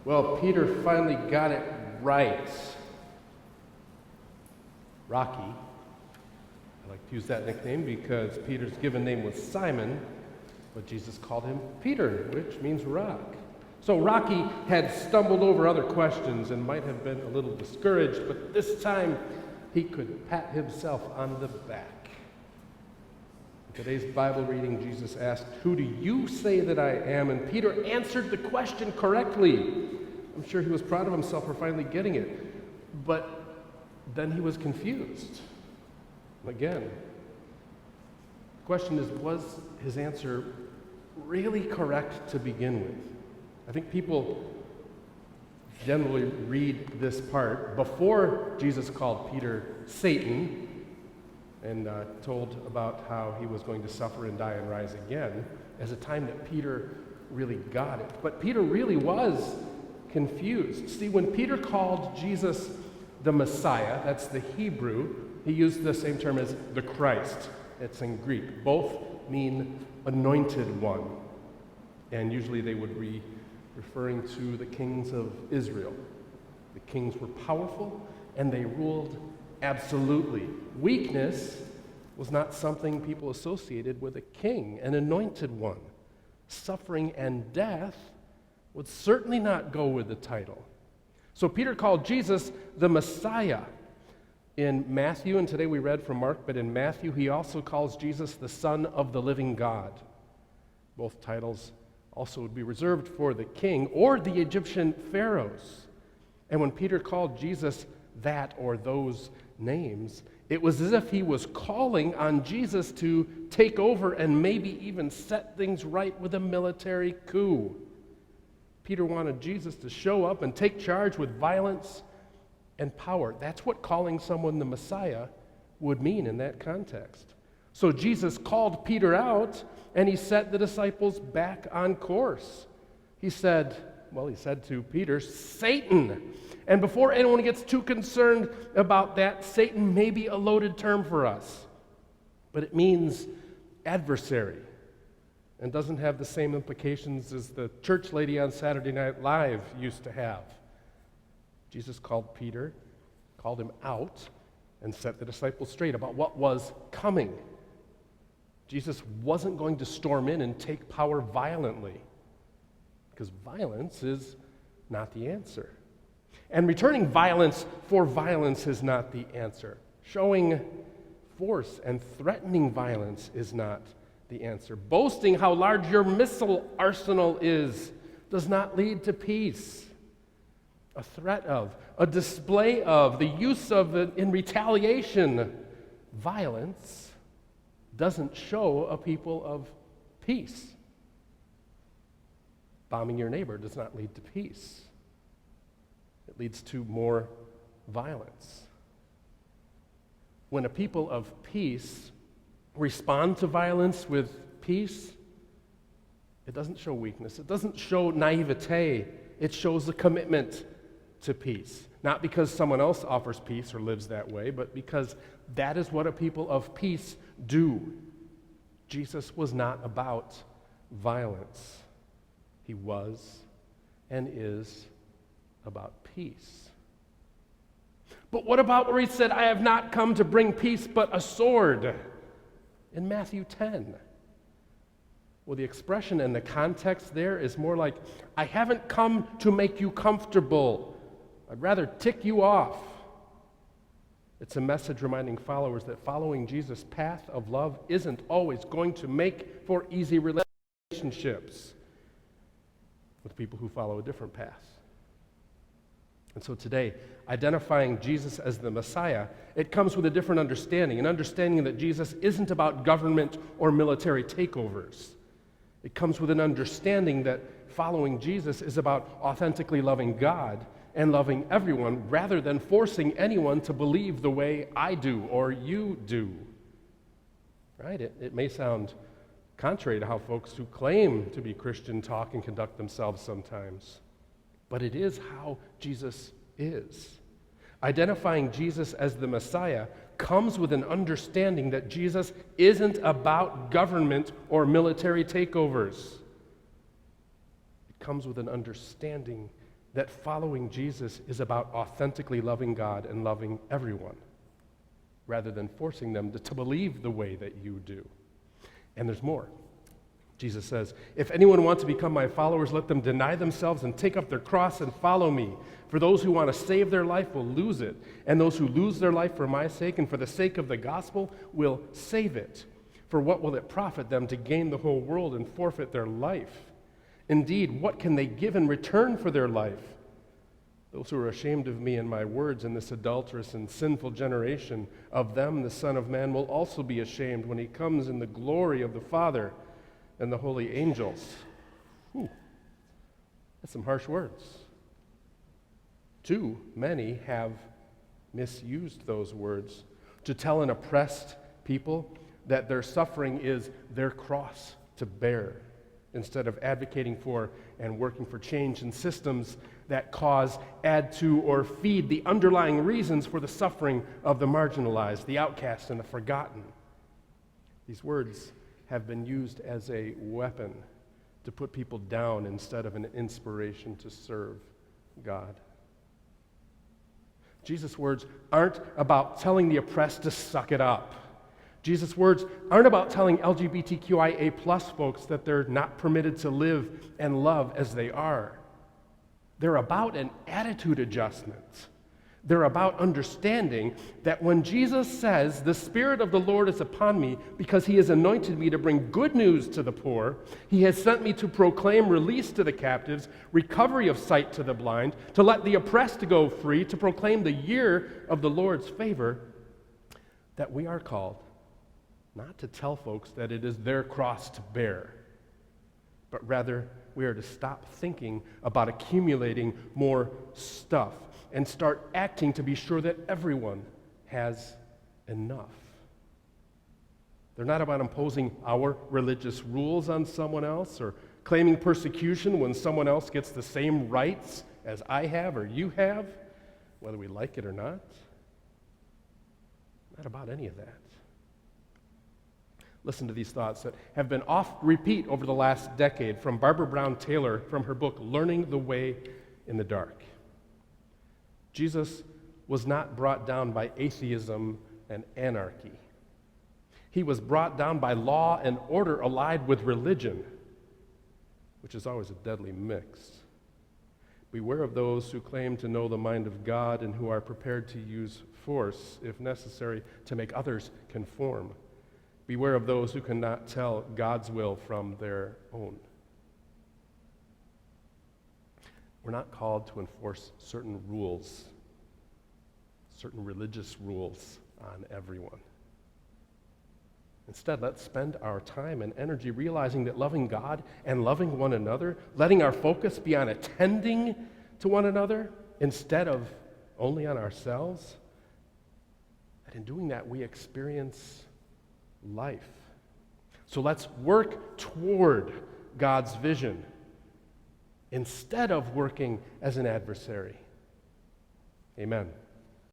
Well, Peter finally got it right. Rocky. I like to use that nickname because Peter's given name was Simon, but Jesus called him Peter, which means rock. So Rocky had stumbled over other questions and might have been a little discouraged, but this time he could pat himself on the back. In today's Bible reading, Jesus asked, "Who do you say that I am?" And Peter answered the question correctly. I'm sure he was proud of himself for finally getting it. But then he was confused. Again, the question is, was his answer really correct to begin with? I think people generally read this part before Jesus called Peter Satan and told about how he was going to suffer and die and rise again as a time that Peter really got it. But Peter really was confused. See, when Peter called Jesus the Messiah, that's the Hebrew, he used the same term as the Christ. It's in Greek. Both mean anointed one. And usually they would be referring to the kings of Israel. The kings were powerful and they ruled absolutely. Weakness was not something people associated with a king, an anointed one. Suffering and death would certainly not go with the title. So Peter called Jesus the Messiah in Matthew, and today we read from Mark, but in Matthew he also calls Jesus the Son of the living God. Both titles also would be reserved for the king or the Egyptian pharaohs. And when Peter called Jesus that or those names, it was as if he was calling on Jesus to take over and maybe even set things right with a military coup. Peter wanted Jesus to show up and take charge with violence and power. That's what calling someone the Messiah would mean in that context. So Jesus called Peter out and he set the disciples back on course. He said to Peter, "Satan." And before anyone gets too concerned about that, Satan may be a loaded term for us, but it means adversary and doesn't have the same implications as the church lady on Saturday Night Live used to have. Jesus called Peter, called him out, and set the disciples straight about what was coming. Jesus wasn't going to storm in and take power violently, because violence is not the answer. And returning violence for violence is not the answer. Showing force and threatening violence is not the answer. Boasting how large your missile arsenal is does not lead to peace. A threat of, a display of, the use of it in retaliation, violence doesn't show a people of peace. Bombing your neighbor does not lead to peace. It leads to more violence. When a people of peace respond to violence with peace, it doesn't show weakness. It doesn't show naivete. It shows a commitment to peace. Not because someone else offers peace or lives that way, but because that is what a people of peace do. Jesus was not about violence. He was and is about peace. But what about where he said, "I have not come to bring peace but a sword," in Matthew 10? Well, the expression and the context there is more like, "I haven't come to make you comfortable. I'd rather tick you off." It's a message reminding followers that following Jesus' path of love isn't always going to make for easy relationships with people who follow a different path. And so today, identifying Jesus as the Messiah, it comes with a different understanding, an understanding that Jesus isn't about government or military takeovers. It comes with an understanding that following Jesus is about authentically loving God and loving everyone rather than forcing anyone to believe the way I do or you do. Right? It may sound contrary to how folks who claim to be Christian talk and conduct themselves sometimes. But it is how Jesus is. Identifying Jesus as the Messiah comes with an understanding that Jesus isn't about government or military takeovers. It comes with an understanding that following Jesus is about authentically loving God and loving everyone, rather than forcing them to believe the way that you do. And there's more. Jesus says, if anyone wants to become my followers, let them deny themselves and take up their cross and follow me. For those who want to save their life will lose it, and those who lose their life for my sake and for the sake of the gospel will save it. For what will it profit them to gain the whole world and forfeit their life? Indeed, what can they give in return for their life? Those who are ashamed of me and my words in this adulterous and sinful generation, of them the Son of Man will also be ashamed when he comes in the glory of the Father and the holy angels. That's some harsh words. Too many have misused those words to tell an oppressed people that their suffering is their cross to bear, instead of advocating for and working for change in systems that cause, add to, or feed the underlying reasons for the suffering of the marginalized, the outcast, and the forgotten. These words have been used as a weapon to put people down instead of an inspiration to serve God. Jesus' words aren't about telling the oppressed to suck it up. Jesus' words aren't about telling LGBTQIA+ folks that they're not permitted to live and love as they are. They're about an attitude adjustment. They're about understanding that when Jesus says, the Spirit of the Lord is upon me because he has anointed me to bring good news to the poor, he has sent me to proclaim release to the captives, recovery of sight to the blind, to let the oppressed go free, to proclaim the year of the Lord's favor, that we are called not to tell folks that it is their cross to bear, but rather we are to stop thinking about accumulating more stuff and start acting to be sure that everyone has enough. They're not about imposing our religious rules on someone else or claiming persecution when someone else gets the same rights as I have or you have, whether we like it or not. Not about any of that. Listen to these thoughts that have been oft repeat over the last decade from Barbara Brown Taylor from her book, Learning the Way in the Dark. Jesus was not brought down by atheism and anarchy. He was brought down by law and order allied with religion, which is always a deadly mix. Beware of those who claim to know the mind of God and who are prepared to use force, if necessary, to make others conform. Beware of those who cannot tell God's will from their own. We're not called to enforce certain rules, certain religious rules on everyone. Instead, let's spend our time and energy realizing that loving God and loving one another, letting our focus be on attending to one another instead of only on ourselves, that in doing that we experience life. So let's work toward God's vision instead of working as an adversary. Amen.